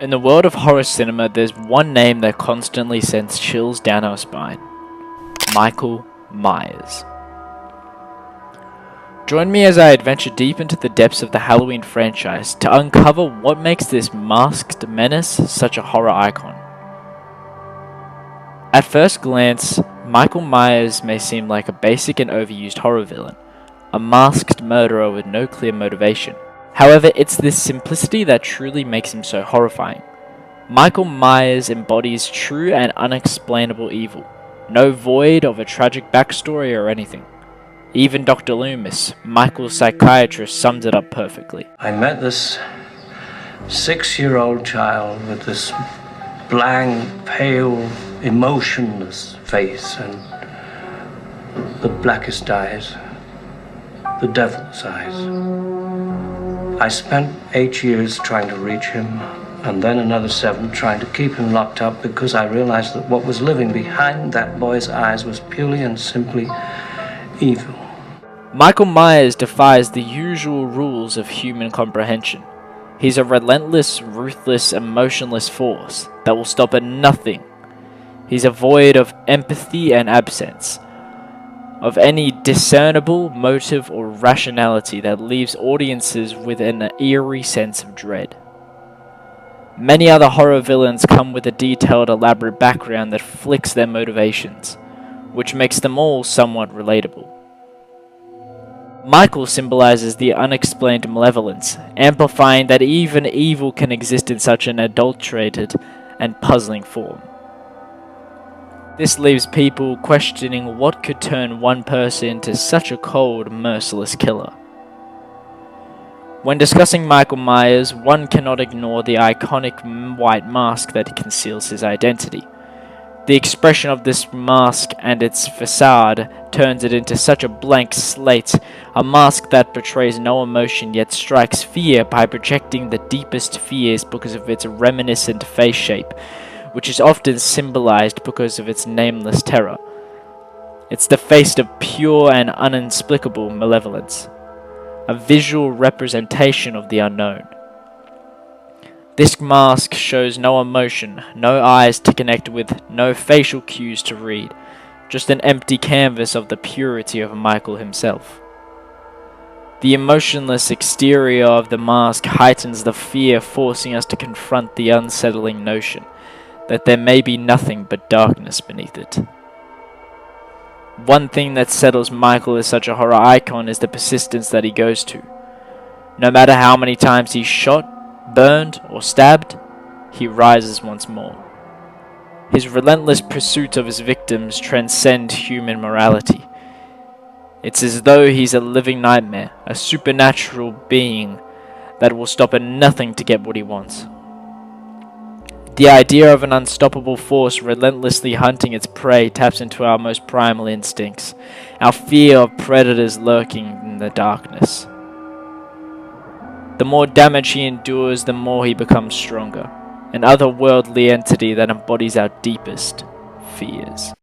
In the world of horror cinema, there's one name that constantly sends chills down our spine. Michael Myers. Join me as I adventure deep into the depths of the Halloween franchise to uncover what makes this masked menace such a horror icon. At first glance, Michael Myers may seem like a basic and overused horror villain, a masked murderer with no clear motivation. However, it's this simplicity that truly makes him so horrifying. Michael Myers embodies true and unexplainable evil, no void of a tragic backstory or anything. Even Dr. Loomis, Michael's psychiatrist, sums it up perfectly. I met this 6-year-old child with this blank, pale, emotionless face and the blackest eyes, the devil's eyes. I spent 8 years trying to reach him, and then another 7 trying to keep him locked up because I realized that what was living behind that boy's eyes was purely and simply evil. Michael Myers defies the usual rules of human comprehension. He's a relentless, ruthless, emotionless force that will stop at nothing. He's void of empathy and absence of any discernible motive or rationality that leaves audiences with an eerie sense of dread. Many other horror villains come with a detailed, elaborate background that flicks their motivations, which makes them all somewhat relatable. Michael symbolizes the unexplained malevolence, amplifying that even evil can exist in such an adulterated and puzzling form. This leaves people questioning what could turn one person into such a cold, merciless killer. When discussing Michael Myers, one cannot ignore the iconic white mask that conceals his identity. The expression of this mask and its facade turns it into such a blank slate, a mask that portrays no emotion yet strikes fear by projecting the deepest fears because of its reminiscent face shape, which is often symbolized because of its nameless terror. It's the face of pure and inexplicable malevolence, a visual representation of the unknown. This mask shows no emotion, no eyes to connect with, no facial cues to read, just an empty canvas of the purity of Michael himself. The emotionless exterior of the mask heightens the fear, forcing us to confront the unsettling notion that there may be nothing but darkness beneath it. One thing that settles Michael as such a horror icon is the persistence that he goes to. No matter how many times he's shot, burned, or stabbed, he rises once more. His relentless pursuit of his victims transcends human morality. It's as though he's a living nightmare, a supernatural being that will stop at nothing to get what he wants. The idea of an unstoppable force relentlessly hunting its prey taps into our most primal instincts, our fear of predators lurking in the darkness. The more damage he endures, the more he becomes stronger, an otherworldly entity that embodies our deepest fears.